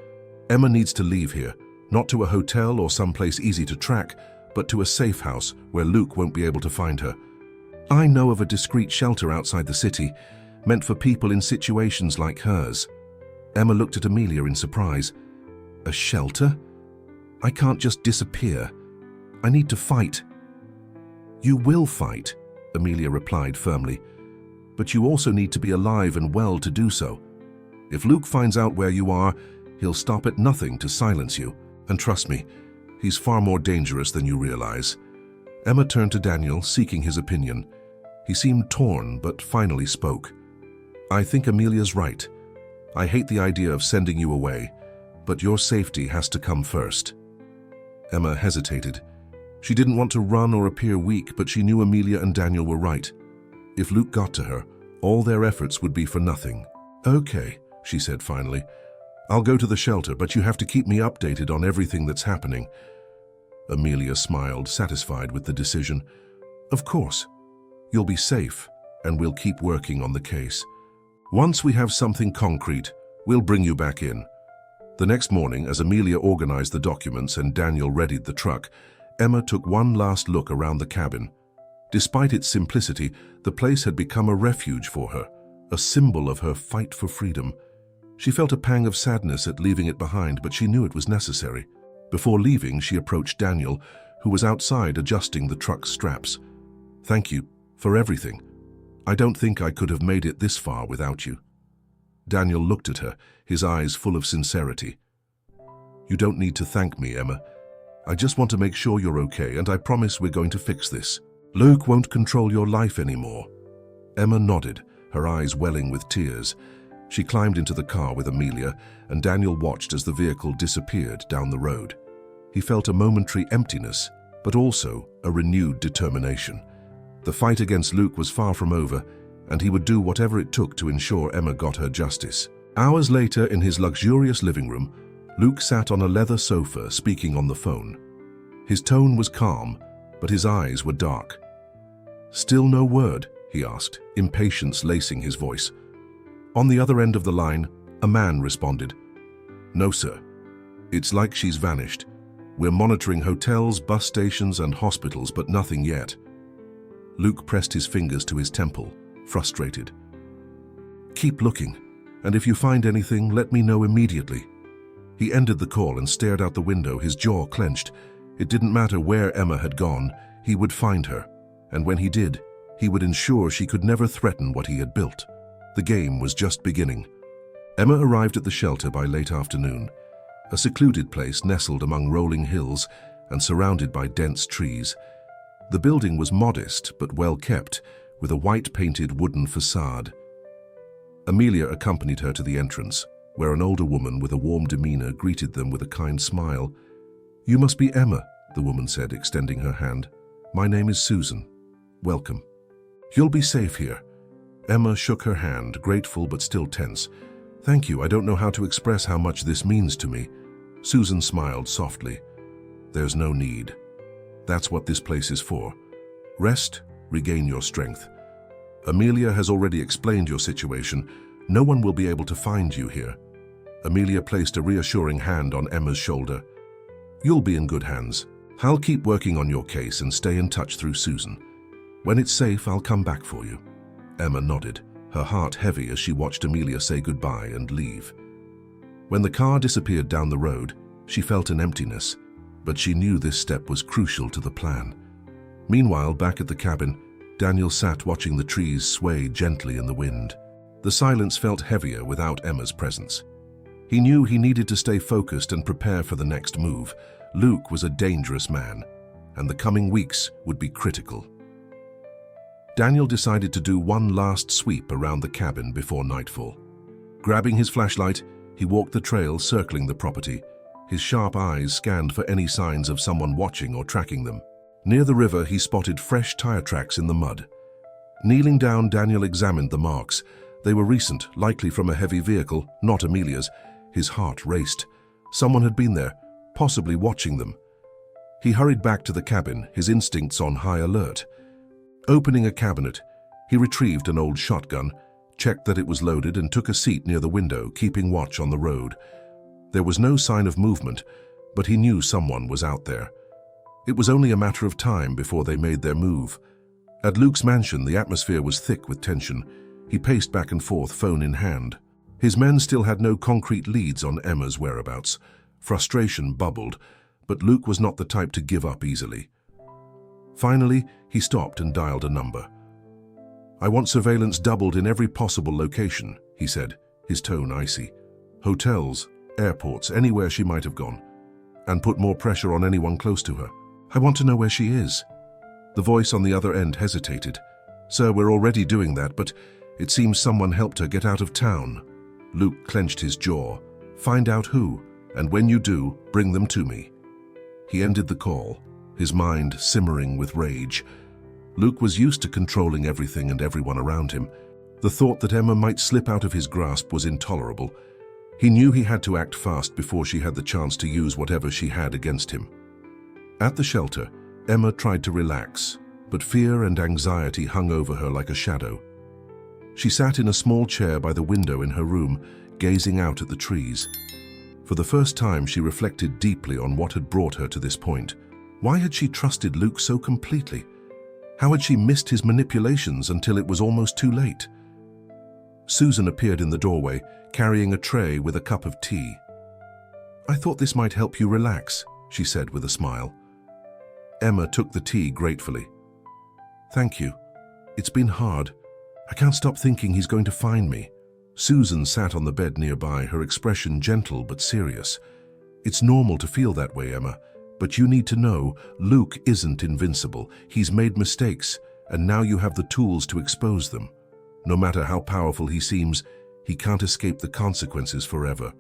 Emma needs to leave here, not to a hotel or someplace easy to track, but to a safe house where Luke won't be able to find her. I know of a discreet shelter outside the city, meant for people in situations like hers." Emma looked at Amelia in surprise. "A shelter? I can't just disappear. I need to fight." "You will fight," Amelia replied firmly, "but you also need to be alive and well to do so. If Luke finds out where you are, he'll stop at nothing to silence you. And trust me, he's far more dangerous than you realize." Emma turned to Daniel, seeking his opinion. He seemed torn, but finally spoke. "I think Amelia's right. I hate the idea of sending you away, but your safety has to come first." Emma hesitated. She didn't want to run or appear weak, but she knew Amelia and Daniel were right. If Luke got to her, all their efforts would be for nothing. "Okay," she said finally. I'll go to the shelter, but you have to keep me updated on everything that's happening. Amelia smiled, satisfied with the decision. Of course. You'll be safe, and we'll keep working on the case. Once we have something concrete, we'll bring you back in. The next morning, as Amelia organized the documents and Daniel readied the truck, Emma took one last look around the cabin. Despite its simplicity, the place had become a refuge for her, a symbol of her fight for freedom. She felt a pang of sadness at leaving it behind, but she knew it was necessary. Before leaving, she approached Daniel, who was outside adjusting the truck's straps. Thank you for everything. I don't think I could have made it this far without you. Daniel looked at her, his eyes full of sincerity. You don't need to thank me, Emma. I just want to make sure you're okay, and I promise we're going to fix this. Luke won't control your life anymore. Emma nodded, her eyes welling with tears. She climbed into the car with Amelia, and Daniel watched as the vehicle disappeared down the road. He felt a momentary emptiness, but also a renewed determination. The fight against Luke was far from over, and he would do whatever it took to ensure Emma got her justice. Hours later, in his luxurious living room, Luke sat on a leather sofa speaking on the phone. His tone was calm, but his eyes were dark. Still no word? He asked, impatience lacing his voice. On the other end of the line, a man responded. No, sir. It's like she's vanished. We're monitoring hotels, bus stations, and hospitals, but nothing yet. Luke pressed his fingers to his temple, frustrated. Keep looking, and if you find anything, let me know immediately. He ended the call and stared out the window, his jaw clenched. It didn't matter where Emma had gone, he would find her, and when he did, he would ensure she could never threaten what he had built. The game was just beginning. Emma arrived at the shelter by late afternoon, a secluded place nestled among rolling hills and surrounded by dense trees. The building was modest but well kept, with a white-painted wooden facade. Amelia accompanied her to the entrance, where an older woman with a warm demeanor greeted them with a kind smile. You must be Emma, the woman said, extending her hand. My name is Susan. Welcome. You'll be safe here. Emma shook her hand, grateful but still tense. Thank you. I don't know how to express how much this means to me. Susan smiled softly. There's no need. That's what this place is for. Rest, regain your strength. Amelia has already explained your situation. No one will be able to find you here. Amelia placed a reassuring hand on Emma's shoulder. You'll be in good hands. I'll keep working on your case and stay in touch through Susan. When it's safe, I'll come back for you. Emma nodded, her heart heavy as she watched Amelia say goodbye and leave. When the car disappeared down the road, she felt an emptiness, but she knew this step was crucial to the plan. Meanwhile, back at the cabin, Daniel sat watching the trees sway gently in the wind. The silence felt heavier without Emma's presence. He knew he needed to stay focused and prepare for the next move. Luke was a dangerous man, and the coming weeks would be critical. Daniel decided to do one last sweep around the cabin before nightfall. Grabbing his flashlight, he walked the trail circling the property. His sharp eyes scanned for any signs of someone watching or tracking them. Near the river, he spotted fresh tire tracks in the mud. Kneeling down, Daniel examined the marks. They were recent, likely from a heavy vehicle, not Amelia's. His heart raced. Someone had been there, possibly watching them. He hurried back to the cabin, his instincts on high alert. Opening a cabinet, he retrieved an old shotgun, checked that it was loaded, and took a seat near the window, keeping watch on the road. There was no sign of movement, but he knew someone was out there. It was only a matter of time before they made their move. At Luke's mansion, the atmosphere was thick with tension. He paced back and forth, phone in hand. His men still had no concrete leads on Emma's whereabouts. Frustration bubbled, but Luke was not the type to give up easily. Finally, he stopped and dialed a number. I want surveillance doubled in every possible location, he said, his tone icy. Hotels, airports, anywhere she might have gone. And put more pressure on anyone close to her. I want to know where she is. The voice on the other end hesitated. Sir, we're already doing that, but it seems someone helped her get out of town. Luke clenched his jaw. Find out who, and when you do, bring them to me. He ended the call, his mind simmering with rage. Luke was used to controlling everything and everyone around him. The thought that Emma might slip out of his grasp was intolerable. He knew he had to act fast before she had the chance to use whatever she had against him. At the shelter, Emma tried to relax, but fear and anxiety hung over her like a shadow. She sat in a small chair by the window in her room, gazing out at the trees. For the first time, she reflected deeply on what had brought her to this point. Why had she trusted Luke so completely? How had she missed his manipulations until it was almost too late? Susan appeared in the doorway, carrying a tray with a cup of tea. "I thought this might help you relax," she said with a smile. Emma took the tea gratefully. "Thank you. It's been hard. I can't stop thinking he's going to find me." Susan sat on the bed nearby, her expression gentle but serious. "It's normal to feel that way, Emma, but you need to know Luke isn't invincible. He's made mistakes, and now you have the tools to expose them. No matter how powerful he seems, he can't escape the consequences forever."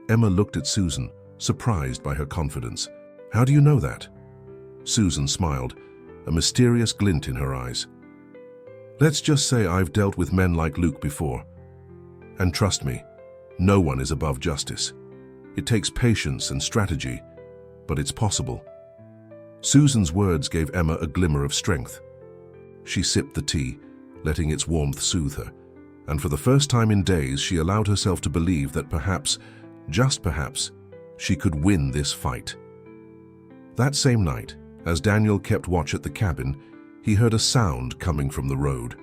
Emma looked at Susan, surprised by her confidence. "How do you know that?" Susan smiled, a mysterious glint in her eyes. "Let's just say I've dealt with men like Luke before. And trust me, no one is above justice. It takes patience and strategy, but it's possible." Susan's words gave Emma a glimmer of strength. She sipped the tea, letting its warmth soothe her, and for the first time in days she allowed herself to believe that perhaps, just perhaps, she could win this fight. That same night, as Daniel kept watch at the cabin, he heard a sound coming from the road.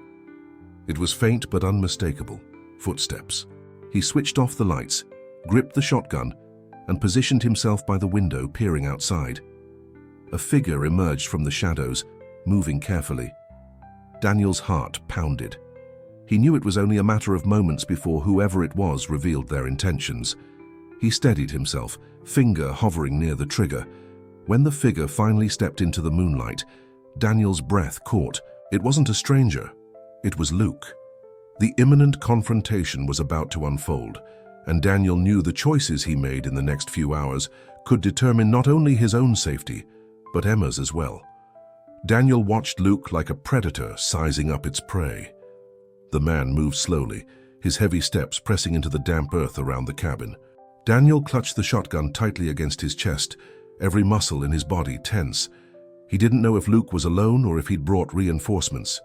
It was faint but unmistakable. Footsteps. He switched off the lights, gripped the shotgun, and positioned himself by the window, peering outside. A figure emerged from the shadows, moving carefully. Daniel's heart pounded. He knew it was only a matter of moments before whoever it was revealed their intentions. He steadied himself, finger hovering near the trigger. When the figure finally stepped into the moonlight, Daniel's breath caught. It wasn't a stranger. It was Luke. The imminent confrontation was about to unfold, and Daniel knew the choices he made in the next few hours could determine not only his own safety, but Emma's as well. Daniel watched Luke like a predator sizing up its prey. The man moved slowly, his heavy steps pressing into the damp earth around the cabin. Daniel clutched the shotgun tightly against his chest, every muscle in his body tense. He didn't know if Luke was alone or if he'd brought reinforcements.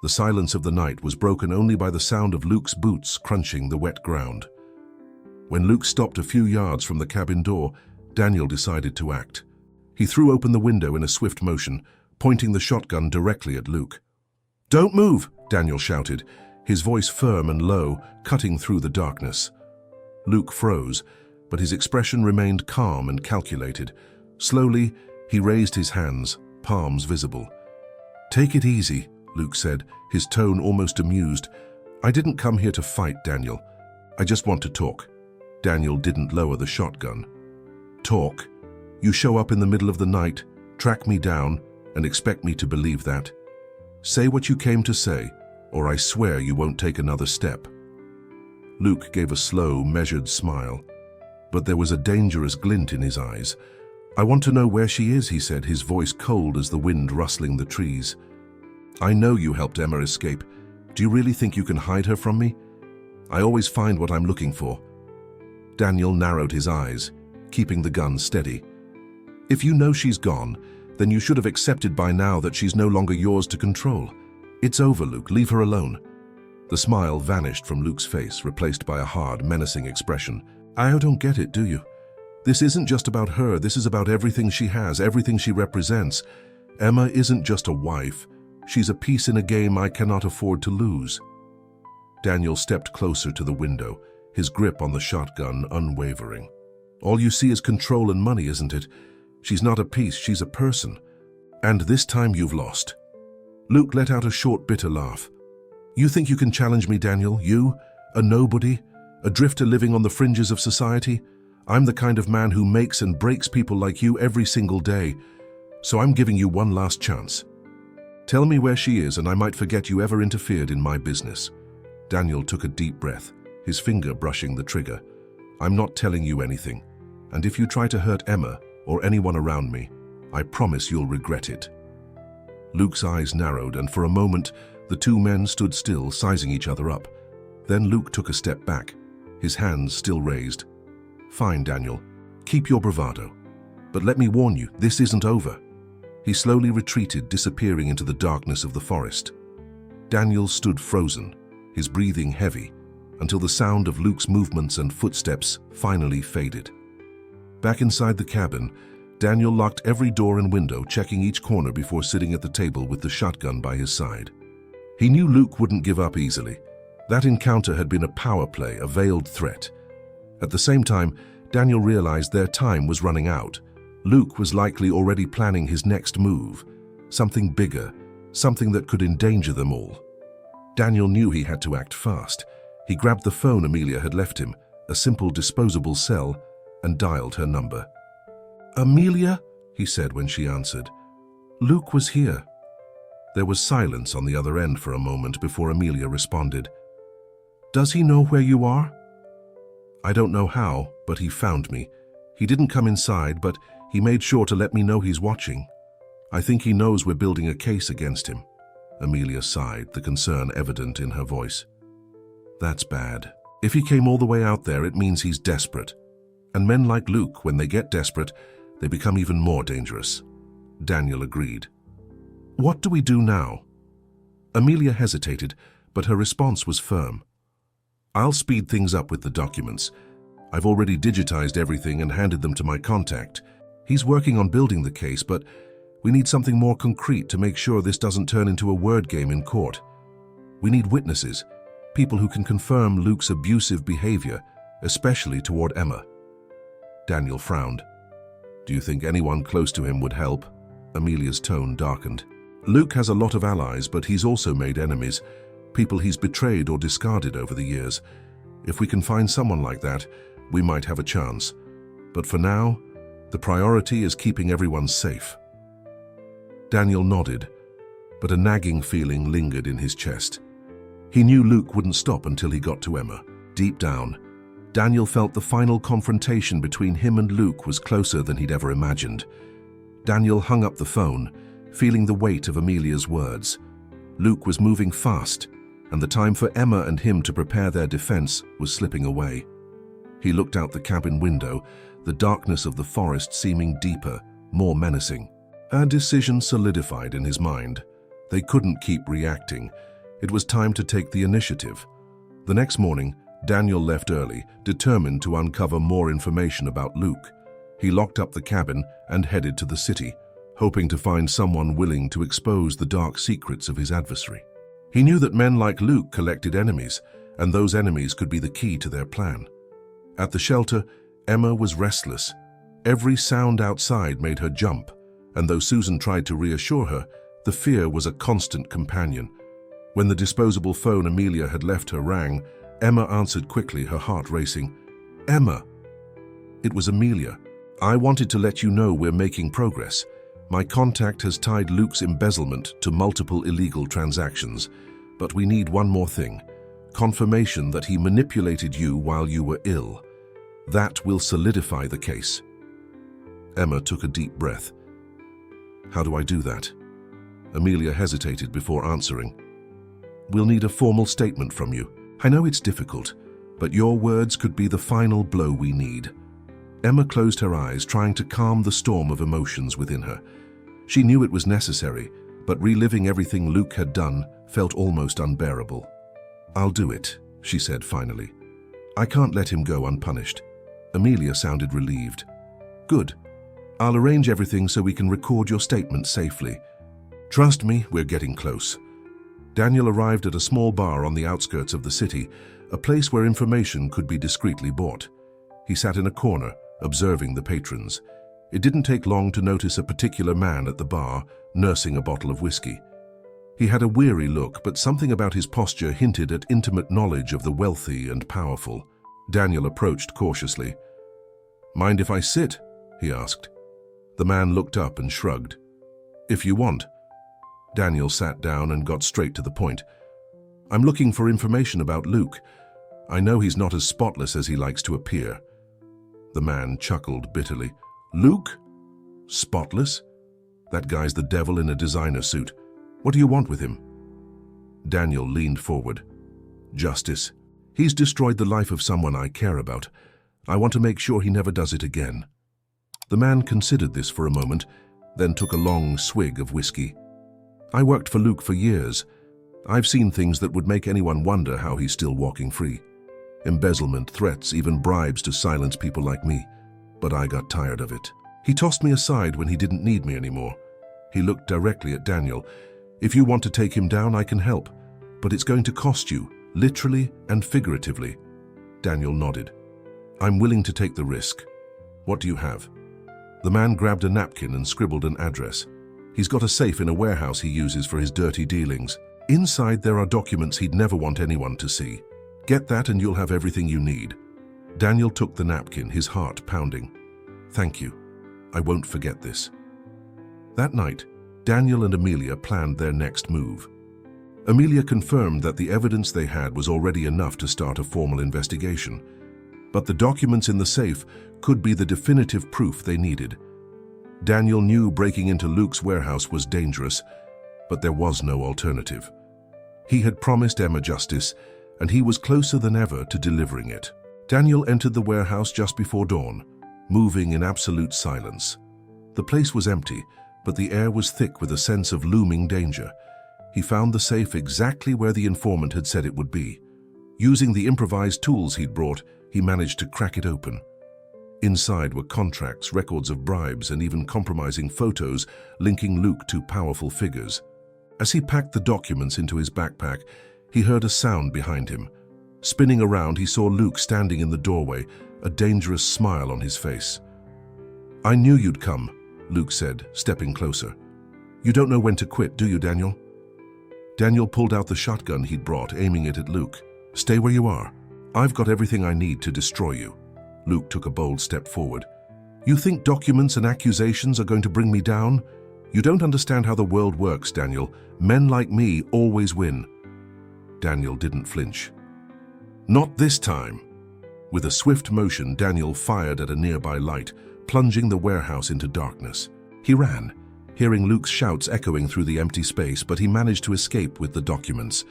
The silence of the night was broken only by the sound of Luke's boots crunching the wet ground. When Luke stopped a few yards from the cabin door, Daniel decided to act. He threw open the window in a swift motion, pointing the shotgun directly at Luke. "Don't move!" Daniel shouted, his voice firm and low, cutting through the darkness. Luke froze, but his expression remained calm and calculated. Slowly, he raised his hands, palms visible. "Take it easy," Luke said, his tone almost amused. "I didn't come here to fight, Daniel. I just want to talk." Daniel didn't lower the shotgun. "Talk? You show up in the middle of the night, track me down, and expect me to believe that? Say what you came to say, or I swear you won't take another step." Luke gave a slow, measured smile, but there was a dangerous glint in his eyes. "I want to know where she is," he said, his voice cold as the wind rustling the trees. "I know you helped Emma escape. Do you really think you can hide her from me? I always find what I'm looking for." Daniel narrowed his eyes, keeping the gun steady. "If you know she's gone, then you should have accepted by now that she's no longer yours to control. It's over, Luke. Leave her alone." The smile vanished from Luke's face, replaced by a hard, menacing expression. "I don't get it, do you? This isn't just about her. This is about everything she has, everything she represents. Emma isn't just a wife. She's a piece in a game I cannot afford to lose." Daniel stepped closer to the window, his grip on the shotgun unwavering. "All you see is control and money, isn't it? She's not a piece, she's a person. And this time you've lost." Luke let out a short, bitter laugh. "You think you can challenge me, Daniel? You? A nobody? A drifter living on the fringes of society? I'm the kind of man who makes and breaks people like you every single day. So I'm giving you one last chance. Tell me where she is and I might forget you ever interfered in my business." Daniel took a deep breath, his finger brushing the trigger. "I'm not telling you anything. And if you try to hurt Emma or anyone around me, I promise you'll regret it." Luke's eyes narrowed, and for a moment, the two men stood still, sizing each other up. Then Luke took a step back, his hands still raised. "Fine, Daniel. Keep your bravado. But let me warn you, this isn't over." He slowly retreated, disappearing into the darkness of the forest. Daniel stood frozen, his breathing heavy, until the sound of Luke's movements and footsteps finally faded. Back inside the cabin, Daniel locked every door and window, checking each corner before sitting at the table with the shotgun by his side. He knew Luke wouldn't give up easily. That encounter had been a power play, a veiled threat. At the same time, Daniel realized their time was running out. Luke was likely already planning his next move, something bigger, something that could endanger them all. Daniel knew he had to act fast. He grabbed the phone Amelia had left him, a simple disposable cell, and dialed her number. "Amelia?" he said when she answered. "Luke was here." There was silence on the other end for a moment before Amelia responded. "Does he know where you are?" "I don't know how, but he found me. He didn't come inside, but he made sure to let me know he's watching. I think he knows we're building a case against him." Amelia sighed, the concern evident in her voice. "That's bad. If he came all the way out there, it means he's desperate. And men like Luke, when they get desperate, they become even more dangerous." Daniel agreed. "What do we do now?" Amelia hesitated, but her response was firm. "I'll speed things up with the documents. I've already digitized everything and handed them to my contact. He's working on building the case, but we need something more concrete to make sure this doesn't turn into a word game in court. We need witnesses, people who can confirm Luke's abusive behavior, especially toward Emma." Daniel frowned. "Do you think anyone close to him would help?" Amelia's tone darkened. "Luke has a lot of allies, but he's also made enemies, people he's betrayed or discarded over the years. If we can find someone like that, we might have a chance. But for now, the priority is keeping everyone safe." Daniel nodded, but a nagging feeling lingered in his chest. He knew Luke wouldn't stop until he got to Emma. Deep down, Daniel felt the final confrontation between him and Luke was closer than he'd ever imagined. Daniel hung up the phone, feeling the weight of Amelia's words. Luke was moving fast, and the time for Emma and him to prepare their defense was slipping away. He looked out the cabin window, the darkness of the forest seeming deeper, more menacing. A decision solidified in his mind. They couldn't keep reacting. It was time to take the initiative. The next morning, Daniel left early, determined to uncover more information about Luke. He locked up the cabin and headed to the city, hoping to find someone willing to expose the dark secrets of his adversary. He knew that men like Luke collected enemies, and those enemies could be the key to their plan. At the shelter, Emma was restless. Every sound outside made her jump, and though Susan tried to reassure her, the fear was a constant companion. When the disposable phone Amelia had left her rang, Emma answered quickly, her heart racing. "Emma!" It was Amelia. "I wanted to let you know we're making progress. My contact has tied Luke's embezzlement to multiple illegal transactions, but we need one more thing. Confirmation that he manipulated you while you were ill. That will solidify the case." Emma took a deep breath. "How do I do that?" Amelia hesitated before answering. "We'll need a formal statement from you. I know it's difficult, but your words could be the final blow we need." Emma closed her eyes, trying to calm the storm of emotions within her. She knew it was necessary, but reliving everything Luke had done felt almost unbearable. "I'll do it," she said finally. "I can't let him go unpunished." Amelia sounded relieved. "Good. I'll arrange everything so we can record your statement safely. Trust me, we're getting close." Daniel arrived at a small bar on the outskirts of the city, a place where information could be discreetly bought. He sat in a corner, observing the patrons. It didn't take long to notice a particular man at the bar, nursing a bottle of whiskey. He had a weary look, but something about his posture hinted at intimate knowledge of the wealthy and powerful. Daniel approached cautiously. "Mind if I sit?" he asked. The man looked up and shrugged. "If you want." Daniel sat down and got straight to the point. "I'm looking for information about Luke. I know he's not as spotless as he likes to appear." The man chuckled bitterly. "Luke? Spotless? That guy's the devil in a designer suit. What do you want with him?" Daniel leaned forward. "Justice. He's destroyed the life of someone I care about. I want to make sure he never does it again." The man considered this for a moment, then took a long swig of whiskey. "I worked for Luke for years. I've seen things that would make anyone wonder how he's still walking free. Embezzlement, threats, even bribes to silence people like me. But I got tired of it. He tossed me aside when he didn't need me anymore." He looked directly at Daniel. "If you want to take him down, I can help. But it's going to cost you, literally and figuratively." Daniel nodded. "I'm willing to take the risk. What do you have?" The man grabbed a napkin and scribbled an address. "He's got a safe in a warehouse he uses for his dirty dealings. Inside there are documents he'd never want anyone to see. Get that and you'll have everything you need." Daniel took the napkin, his heart pounding. "Thank you. I won't forget this." That night, Daniel and Amelia planned their next move. Amelia confirmed that the evidence they had was already enough to start a formal investigation. But the documents in the safe could be the definitive proof they needed. Daniel knew breaking into Luke's warehouse was dangerous, but there was no alternative. He had promised Emma justice, and he was closer than ever to delivering it. Daniel entered the warehouse just before dawn, moving in absolute silence. The place was empty, but the air was thick with a sense of looming danger. He found the safe exactly where the informant had said it would be. Using the improvised tools he'd brought, he managed to crack it open. Inside were contracts, records of bribes, and even compromising photos linking Luke to powerful figures. As he packed the documents into his backpack, he heard a sound behind him. Spinning around, he saw Luke standing in the doorway, a dangerous smile on his face. "I knew you'd come," Luke said, stepping closer. "You don't know when to quit, do you, Daniel?" Daniel pulled out the shotgun he'd brought, aiming it at Luke. "Stay where you are. I've got everything I need to destroy you." Luke took a bold step forward. "You think documents and accusations are going to bring me down? You don't understand how the world works, Daniel. Men like me always win." Daniel didn't flinch. "Not this time." With a swift motion, Daniel fired at a nearby light, plunging the warehouse into darkness. He ran, hearing Luke's shouts echoing through the empty space, but he managed to escape with the documents.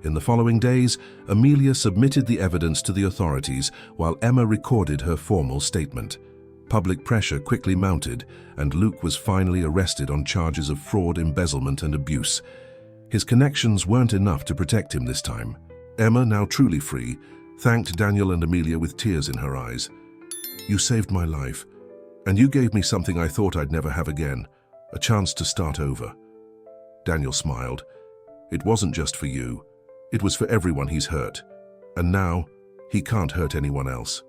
In the following days, Amelia submitted the evidence to the authorities while Emma recorded her formal statement. Public pressure quickly mounted, and Luke was finally arrested on charges of fraud, embezzlement, and abuse. His connections weren't enough to protect him this time. Emma, now truly free, thanked Daniel and Amelia with tears in her eyes. "You saved my life, and you gave me something I thought I'd never have again, a chance to start over." Daniel smiled. "It wasn't just for you. It was for everyone he's hurt. And now, he can't hurt anyone else."